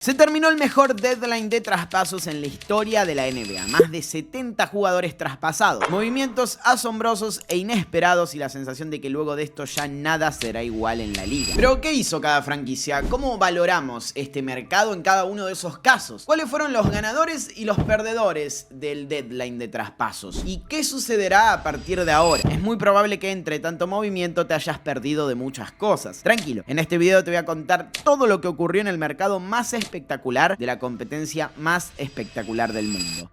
Se terminó el mejor deadline de traspasos en la historia de la NBA. Más de 70 jugadores traspasados. Movimientos asombrosos e inesperados y la sensación de que luego de esto ya nada será igual en la liga. Pero ¿qué hizo cada franquicia? ¿Cómo valoramos este mercado en cada uno de esos casos? ¿Cuáles fueron los ganadores y los perdedores del deadline de traspasos? ¿Y qué sucederá a partir de ahora? Es muy probable que entre tanto movimiento te hayas perdido de muchas cosas. Tranquilo, en este video te voy a contar todo lo que ocurrió en el mercado más espectacular de la competencia más espectacular del mundo.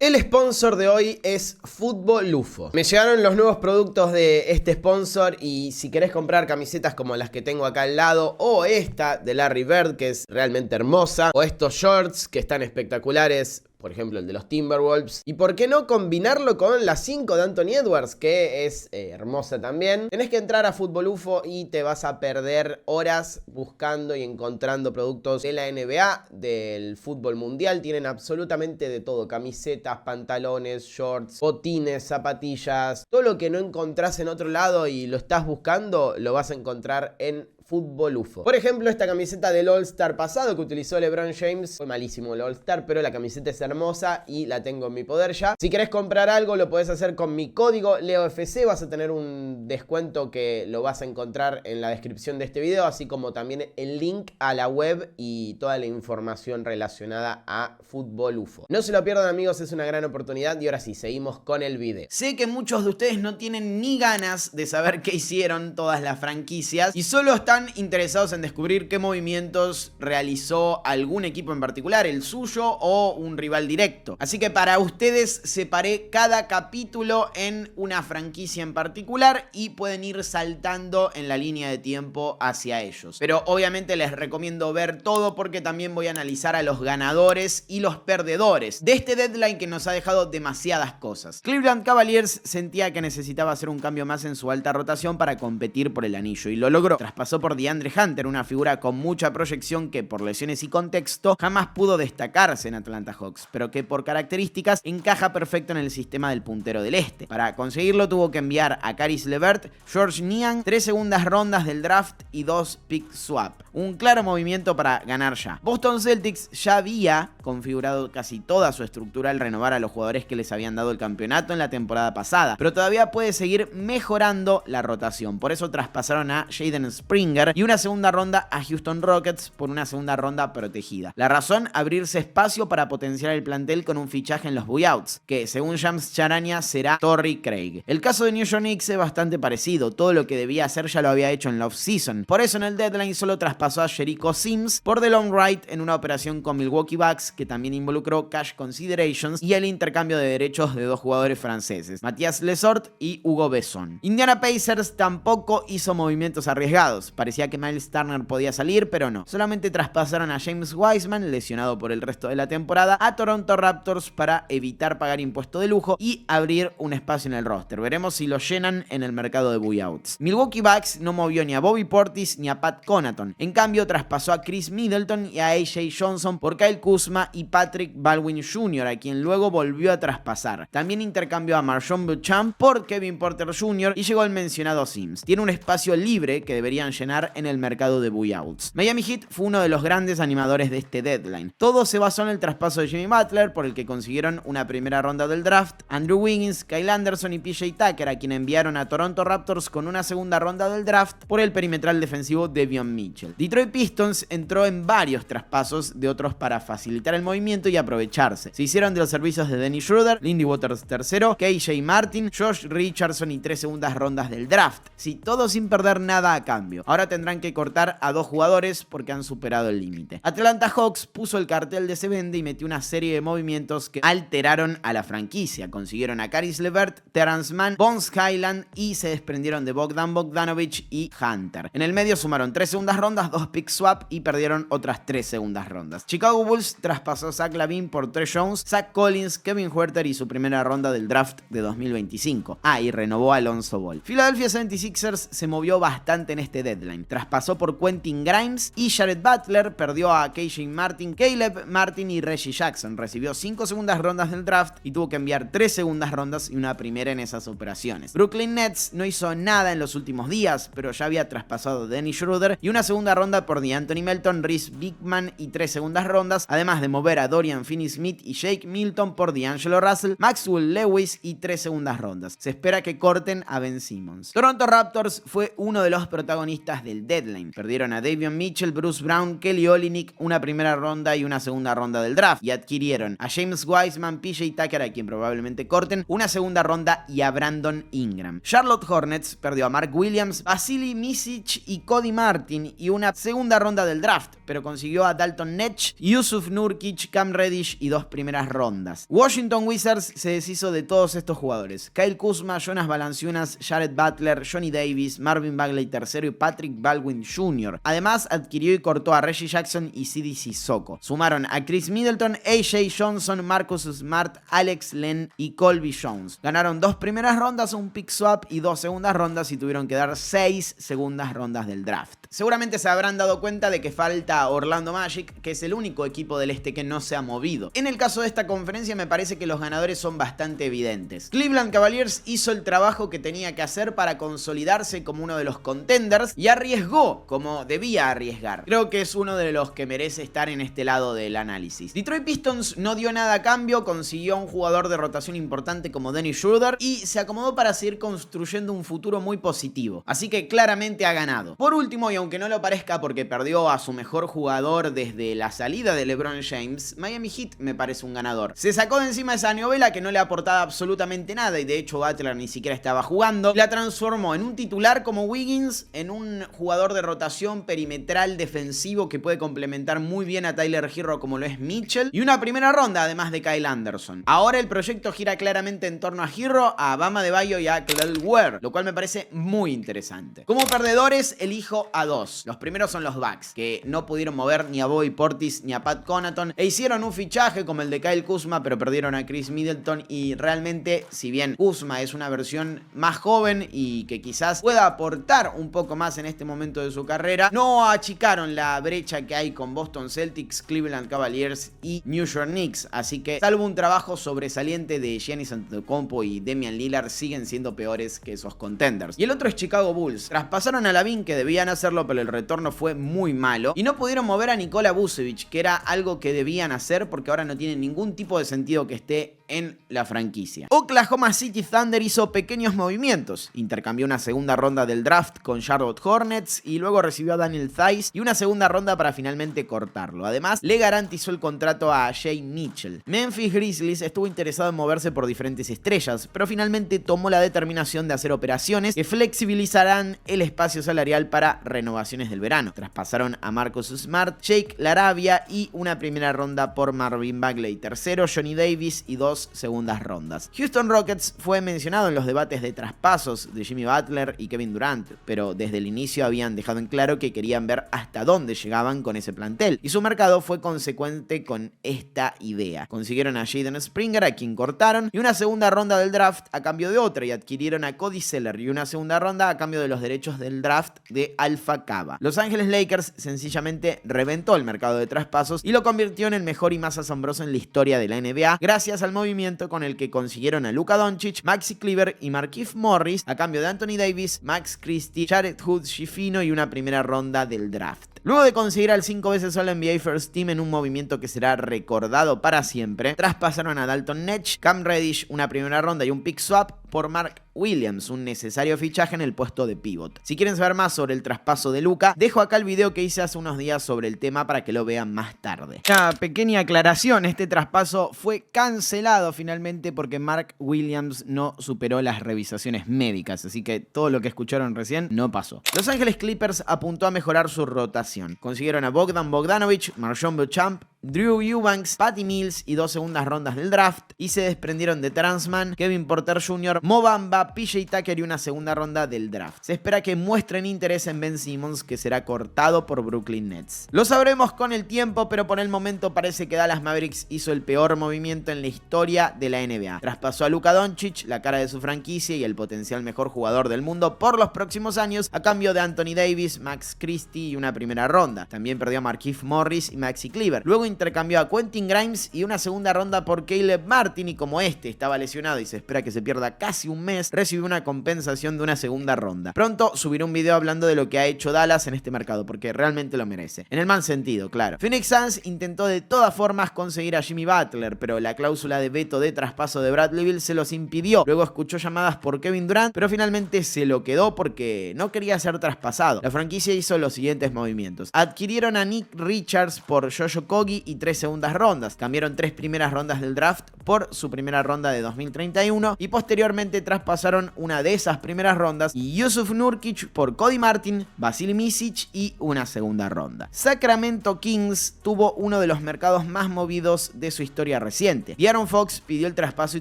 El sponsor de hoy es Fútbol UFO. Me llegaron los nuevos productos de este sponsor y si querés comprar camisetas como las que tengo acá al lado, o esta de Larry Bird que es realmente hermosa, o estos shorts que están espectaculares, por ejemplo el de los Timberwolves, y por qué no combinarlo con la 5 de Anthony Edwards, que es hermosa también, tenés que entrar a Fútbol UFO y te vas a perder horas buscando y encontrando productos de la NBA, del fútbol mundial. Tienen absolutamente de todo: camisetas, pantalones, shorts, botines, zapatillas, todo lo que no encontrás en otro lado y lo estás buscando, lo vas a encontrar en Fútbol UFO. Por ejemplo, esta camiseta del All-Star pasado que utilizó LeBron James. Fue malísimo el All-Star, pero la camiseta es hermosa y la tengo en mi poder ya. Si querés comprar algo, lo podés hacer con mi código LEOFC. Vas a tener un descuento que lo vas a encontrar en la descripción de este video, así como también el link a la web y toda la información relacionada a Fútbol UFO. No se lo pierdan, amigos, es una gran oportunidad. Y ahora sí, seguimos con el video. Sé que muchos de ustedes no tienen ni ganas de saber qué hicieron todas las franquicias y solo están interesados en descubrir qué movimientos realizó algún equipo en particular, el suyo o un rival directo. Así que para ustedes separé cada capítulo en una franquicia en particular y pueden ir saltando en la línea de tiempo hacia ellos. Pero obviamente les recomiendo ver todo porque también voy a analizar a los ganadores y los perdedores de este deadline que nos ha dejado demasiadas cosas. Cleveland Cavaliers sentía que necesitaba hacer un cambio más en su alta rotación para competir por el anillo y lo logró. Traspasó por DeAndre Hunter, una figura con mucha proyección que por lesiones y contexto jamás pudo destacarse en Atlanta Hawks, pero que por características encaja perfecto en el sistema del puntero del este. Para conseguirlo tuvo que enviar a Caris LeVert, George Niang, 3 segundas rondas del draft y 2 pick swap. Un claro movimiento para ganar ya. Boston Celtics ya había configurado casi toda su estructura al renovar a los jugadores que les habían dado el campeonato en la temporada pasada, pero todavía puede seguir mejorando la rotación. Por eso traspasaron a Jaden Springer y una segunda ronda a Houston Rockets por una segunda ronda protegida. La razón: abrirse espacio para potenciar el plantel con un fichaje en los buyouts, que según Shams Charania será Torrey Craig. El caso de New York Knicks es bastante parecido. Todo lo que debía hacer ya lo había hecho en la offseason. Por eso en el deadline solo traspasó a Jericho Sims por DeLon Wright en una operación con Milwaukee Bucks que también involucró cash considerations y el intercambio de derechos de dos jugadores franceses, Mathias Lesort y Hugo Besson. Indiana Pacers tampoco hizo movimientos arriesgados. Parecía que Miles Turner podía salir, pero no. Solamente traspasaron a James Wiseman, lesionado por el resto de la temporada, a Toronto Raptors para evitar pagar impuesto de lujo y abrir un espacio en el roster. Veremos si lo llenan en el mercado de buyouts. Milwaukee Bucks no movió ni a Bobby Portis ni a Pat Connaughton. En cambio, traspasó a Chris Middleton y a AJ Johnson por Kyle Kuzma y Patrick Baldwin Jr., a quien luego volvió a traspasar. También intercambió a Marshawn Beauchamp por Kevin Porter Jr. y llegó el mencionado Sims. Tiene un espacio libre que deberían llenar en el mercado de buyouts. Miami Heat fue uno de los grandes animadores de este deadline. Todo se basó en el traspaso de Jimmy Butler, por el que consiguieron una primera ronda del draft, Andrew Wiggins, Kyle Anderson y PJ Tucker, a quien enviaron a Toronto Raptors con una segunda ronda del draft por el perimetral defensivo Devion Mitchell. Detroit Pistons entró en varios traspasos de otros para facilitar el movimiento y aprovecharse. Se hicieron de los servicios de Dennis Schroeder, Lindy Waters III, KJ Martin, Josh Richardson y 3 segundas rondas del draft. Sí, todo sin perder nada a cambio. Ahora tendrán que cortar a 2 jugadores porque han superado el límite. Atlanta Hawks puso el cartel de se vende y metió una serie de movimientos que alteraron a la franquicia. Consiguieron a Caris LeVert, Terrence Mann, Bones Highland y se desprendieron de Bogdan Bogdanovic y Hunter. En el medio sumaron 3 segundas rondas, 2 pick swap y perdieron otras 3 segundas rondas. Chicago Bulls traspasó a Zach LaVine por Trey Jones, Zach Collins, Kevin Huerter y su primera ronda del draft de 2025. Y renovó a Alonzo Ball. Philadelphia 76ers se movió bastante en este deadline. deadline. Traspasó por Quentin Grimes y Jared Butler, perdió a KJ Martin, Caleb Martin y Reggie Jackson. Recibió 5 segundas rondas del draft y tuvo que enviar 3 segundas rondas y una primera en esas operaciones. Brooklyn Nets no hizo nada en los últimos días, pero ya había traspasado a Dennis Schroeder y una segunda ronda por DeAnthony Melton, Reese Bigman y 3 segundas rondas, además de mover a Dorian Finney-Smith y Shake Milton por D'Angelo Russell, Maxwell Lewis y 3 segundas rondas. Se espera que corten a Ben Simmons. Toronto Raptors fue uno de los protagonistas del deadline. Perdieron a Davion Mitchell, Bruce Brown, Kelly Olynyk, una primera ronda y una segunda ronda del draft, y adquirieron a James Wiseman, PJ Tucker, a quien probablemente corten, una segunda ronda y a Brandon Ingram. Charlotte Hornets perdió a Mark Williams, Vasily Micic y Cody Martin y una segunda ronda del draft, pero consiguió a Dalton Netsch, Yusuf Nurkic, Cam Reddish y 2 primeras rondas. Washington Wizards se deshizo de todos estos jugadores: Kyle Kuzma, Jonas Valanciunas, Jared Butler, Johnny Davis, Marvin Bagley III y Patrick Baldwin Jr. Además, adquirió y cortó a Reggie Jackson y Sidi Sissoko. Sumaron a Chris Middleton, AJ Johnson, Marcus Smart, Alex Len y Colby Jones. Ganaron 2 primeras rondas, un pick swap y 2 segundas rondas y tuvieron que dar 6 segundas rondas del draft. Seguramente se habrán dado cuenta de que falta Orlando Magic, que es el único equipo del este que no se ha movido. En el caso de esta conferencia me parece que los ganadores son bastante evidentes. Cleveland Cavaliers hizo el trabajo que tenía que hacer para consolidarse como uno de los contenders y arriesgó como debía arriesgar. Creo que es uno de los que merece estar en este lado del análisis. Detroit Pistons no dio nada a cambio, consiguió un jugador de rotación importante como Dennis Schroeder y se acomodó para seguir construyendo un futuro muy positivo. Así que claramente ha ganado. Por último, y aunque no lo parezca porque perdió a su mejor jugador desde la salida de LeBron James, Miami Heat me parece un ganador. Se sacó de encima esa novela que no le aportaba absolutamente nada y de hecho Butler ni siquiera estaba jugando. La transformó en un titular como Wiggins, en un jugador de rotación perimetral defensivo que puede complementar muy bien a Tyler Herro como lo es Mitchell, y una primera ronda además de Kyle Anderson. Ahora el proyecto gira claramente en torno a Herro, a Bama Adebayo y a Kelly Ware, lo cual me parece muy interesante. Como perdedores elijo a 2. Los primeros son los Bucks, que no pudieron mover ni a Bobby Portis ni a Pat Connaughton e hicieron un fichaje como el de Kyle Kuzma, pero perdieron a Chris Middleton y realmente, si bien Kuzma es una versión más joven y que quizás pueda aportar un poco más en este momento de su carrera, no achicaron la brecha que hay con Boston Celtics, Cleveland Cavaliers y New York Knicks, así que salvo un trabajo sobresaliente de Giannis Antetokounmpo y Damian Lillard, siguen siendo peores que esos contenders. Y el otro es Chicago Bulls. Traspasaron a Lavin, que debían hacerlo, pero el retorno fue muy malo, y no pudieron mover a Nikola Vucevic, que era algo que debían hacer porque ahora no tiene ningún tipo de sentido que esté en la franquicia. Oklahoma City Thunder hizo pequeños movimientos. Intercambió una segunda ronda del draft con Charlotte Hornets y luego recibió a Daniel Theis y una segunda ronda para finalmente cortarlo. Además, le garantizó el contrato a Jay Mitchell. Memphis Grizzlies estuvo interesado en moverse por diferentes estrellas, pero finalmente tomó la determinación de hacer operaciones que flexibilizarán el espacio salarial para renovaciones del verano. Traspasaron a Marcus Smart, Jake LaRavia y una primera ronda por Marvin Bagley III, Johnny Davis y 2 segundas rondas. Houston Rockets fue mencionado en los debates de traspasos de Jimmy Butler y Kevin Durant, pero desde el inicio habían dejado en claro que querían ver hasta dónde llegaban con ese plantel, y su mercado fue consecuente con esta idea. Consiguieron a Jaden Springer, a quien cortaron, y una segunda ronda del draft a cambio de otra, y adquirieron a Cody Zeller y una segunda ronda a cambio de los derechos del draft de Alpha Cava. Los Ángeles Lakers sencillamente reventó el mercado de traspasos y lo convirtió en el mejor y más asombroso en la historia de la NBA, gracias al movimiento con el que consiguieron a Luka Doncic, Maxi Kleber y Markieff Morris a cambio de Anthony Davis, Max Christie, Jared Hood Schifino y una primera ronda del draft. Luego de conseguir al 5 veces All NBA First Team en un movimiento que será recordado para siempre, traspasaron a Dalton Netsch, Cam Reddish, una primera ronda y un pick swap por Mark Williams, un necesario fichaje en el puesto de pivot. Si quieren saber más sobre el traspaso de Luka, dejo acá el video que hice hace unos días sobre el tema para que lo vean más tarde. Una pequeña aclaración: este traspaso fue cancelado finalmente porque Mark Williams no superó las revisaciones médicas, así que todo lo que escucharon recién no pasó. Los Ángeles Clippers apuntó a mejorar su rotación. Consiguieron a Bogdan Bogdanovic, Marshawn Beauchamp, Drew Eubanks, Patty Mills y 2 segundas rondas del draft, y se desprendieron de Terance Mann, Kevin Porter Jr., Mo Bamba, PJ Tucker y una segunda ronda del draft. Se espera que muestren interés en Ben Simmons, que será cortado por Brooklyn Nets. Lo sabremos con el tiempo, pero por el momento parece que Dallas Mavericks hizo el peor movimiento en la historia de la NBA. Traspasó a Luka Doncic, la cara de su franquicia y el potencial mejor jugador del mundo por los próximos años, a cambio de Anthony Davis, Max Christie y una primera ronda. También perdió a Markieff Morris y Maxi Kleber. Luego intercambió a Quentin Grimes y una segunda ronda por Caleb Martin, y como este estaba lesionado y se espera que se pierda casi un mes, recibió una compensación de una segunda ronda. Pronto subiré un video hablando de lo que ha hecho Dallas en este mercado, porque realmente lo merece. En el mal sentido, claro. Phoenix Suns intentó de todas formas conseguir a Jimmy Butler, pero la cláusula de veto de traspaso de Bradley Beal se los impidió. Luego escuchó llamadas por Kevin Durant, pero finalmente se lo quedó porque no quería ser traspasado. La franquicia hizo los siguientes movimientos. Adquirieron a Nick Richards por Josh Okogie y 3 segundas rondas. Cambiaron 3 primeras rondas del draft por su primera ronda de 2031 y posteriormente traspasaron una de esas primeras rondas y Yusuf Nurkic por Cody Martin, Vasily Micic y una segunda ronda. Sacramento Kings tuvo uno de los mercados más movidos de su historia reciente. De'Aaron Fox pidió el traspaso y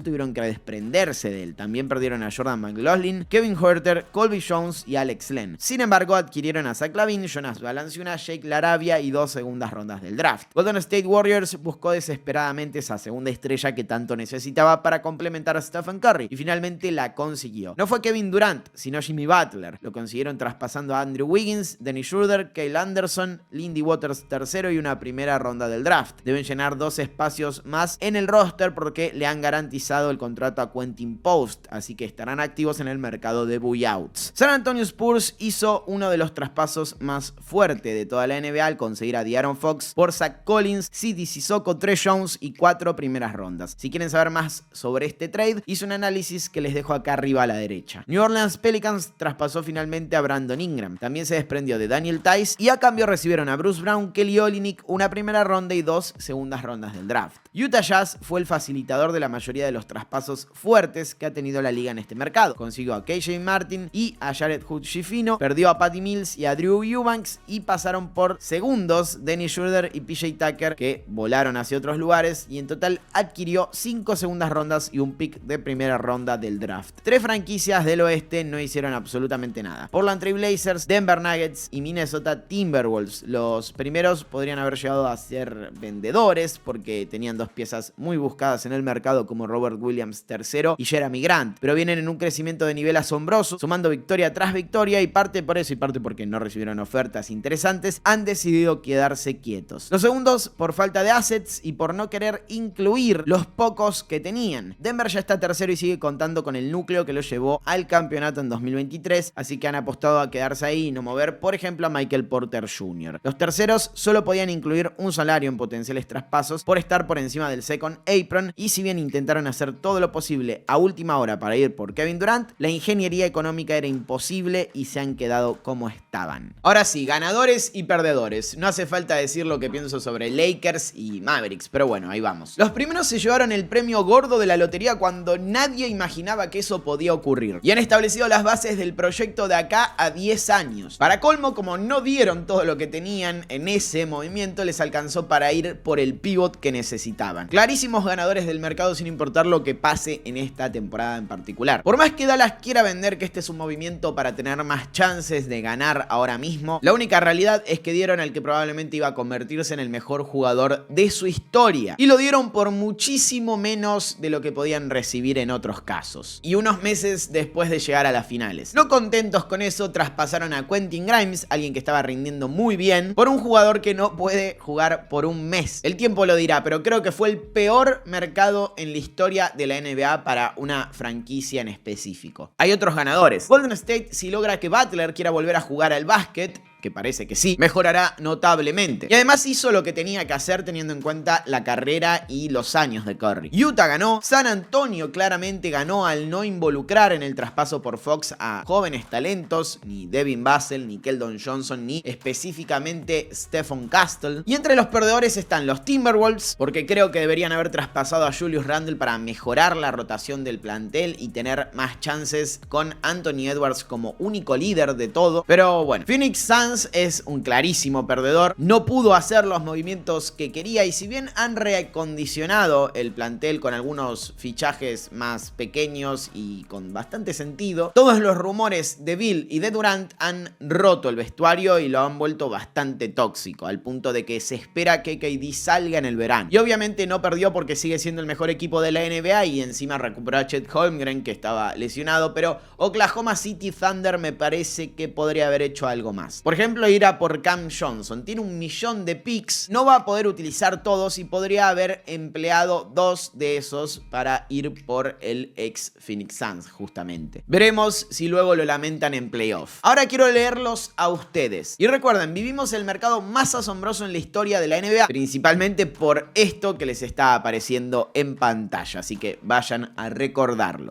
tuvieron que desprenderse de él. También perdieron a Jordan McLaughlin, Kevin Huerter, Colby Jones y Alex Len. Sin embargo, adquirieron a Zach LaVine, Jonas Valanciunas, Jake LaRavia y 2 segundas rondas del draft. Golden State Warriors buscó desesperadamente esa segunda estrella que tanto necesitaba para complementar a Stephen Curry y finalmente la consiguió. No fue Kevin Durant, sino Jimmy Butler. Lo consiguieron traspasando a Andrew Wiggins, Dennis Schroeder, Kyle Anderson, Lindy Waters III y una primera ronda del draft. Deben llenar 2 espacios más en el roster porque le han garantizado el contrato a Quentin Post, así que estarán activos en el mercado de buyouts. San Antonio Spurs hizo uno de los traspasos más fuertes de toda la NBA al conseguir a De'Aaron Fox por Zach Collins, Sidi Sissoko, Trey Jones y 4 primeras rondas. Si quieren saber más sobre este trade, hice un análisis que les dejo acá arriba a la derecha. New Orleans Pelicans traspasó finalmente a Brandon Ingram. También se desprendió de Daniel Tice y a cambio recibieron a Bruce Brown, Kelly Olynyk, una primera ronda y 2 segundas rondas del draft. Utah Jazz fue el facilitador de la mayoría de los traspasos fuertes que ha tenido la liga en este mercado. Consiguió a KJ Martin y a Jared Hood-Schifino, perdió a Patty Mills y a Drew Eubanks y pasaron por segundos Dennis Schroeder y PJ Tucker, que volaron hacia otros lugares, y en total adquirió 5 segundas rondas y un pick de primera ronda del draft. 3 franquicias del oeste no hicieron absolutamente nada: Portland Trail Blazers, Denver Nuggets y Minnesota Timberwolves. Los primeros podrían haber llegado a ser vendedores porque tenían 2 piezas muy buscadas en el mercado como Robert Williams III y Jeremy Grant, pero vienen en un crecimiento de nivel asombroso, sumando victoria tras victoria, y parte por eso y parte porque no recibieron ofertas interesantes, han decidido quedarse quietos. Los segundos por falta de assets y por no querer incluir los pocos que tenían. Denver ya está tercero y sigue contando con el núcleo que lo llevó al campeonato en 2023, así que han apostado a quedarse ahí y no mover, por ejemplo, a Michael Porter Jr. Los terceros solo podían incluir un salario en potenciales traspasos por estar por encima del second apron, y si bien intentaron hacer todo lo posible a última hora para ir por Kevin Durant, la ingeniería económica era imposible y se han quedado como estaban. Ahora sí, ganadores y perdedores. No hace falta decir lo que pienso sobre Lakers y Mavericks, pero bueno, ahí vamos. Los primeros se llevaron el premio gordo de la lotería cuando nadie imaginaba que eso podía ocurrir, y han establecido las bases del proyecto de acá a 10 años. Para colmo, como no dieron todo lo que tenían en ese movimiento, les alcanzó para ir por el pivot que necesitaban. Clarísimos ganadores del mercado sin importar lo que pase en esta temporada en particular. Por más que Dallas quiera vender que este es un movimiento para tener más chances de ganar ahora mismo, la única realidad es que dieron al que probablemente iba a convertirse en el mejor jugador de su historia, y lo dieron por muchísimo menos de lo que podían recibir en otros casos, y unos meses después de llegar a las finales. No contentos con eso, traspasaron a Quentin Grimes, alguien que estaba rindiendo muy bien, por un jugador que no puede jugar por un mes. El tiempo lo dirá, pero creo que fue el peor mercado en la historia de la NBA para una franquicia en específico. Hay otros ganadores. Golden State, si logra que Butler quiera volver a jugar al básquet, que parece que sí, mejorará notablemente. Y además hizo lo que tenía que hacer teniendo en cuenta la carrera y los años de Curry. Utah ganó, San Antonio claramente ganó al no involucrar en el traspaso por Fox a jóvenes talentos, ni Devin Vassell, ni Keldon Johnson, ni específicamente Stephon Castle. Y entre los perdedores están los Timberwolves, porque creo que deberían haber traspasado a Julius Randle para mejorar la rotación del plantel y tener más chances con Anthony Edwards como único líder de todo. Pero bueno, Phoenix Suns Suns es un clarísimo perdedor, no pudo hacer los movimientos que quería y si bien han reacondicionado el plantel con algunos fichajes más pequeños y con bastante sentido, todos los rumores de Bill y de Durant han roto el vestuario y lo han vuelto bastante tóxico, al punto de que se espera que KD salga en el verano. Y obviamente no perdió porque sigue siendo el mejor equipo de la NBA y encima recuperó a Chet Holmgren, que estaba lesionado, pero Oklahoma City Thunder me parece que podría haber hecho algo más. Por ejemplo, ir a por Cam Johnson. Tiene 1 millón de picks, no va a poder utilizar todos y podría haber empleado 2 de esos para ir por el ex Phoenix Suns, justamente. Veremos si luego lo lamentan en playoff. Ahora quiero leerlos a ustedes. Y recuerden, vivimos el mercado más asombroso en la historia de la NBA, principalmente por esto que les está apareciendo en pantalla, así que vayan a recordarlo.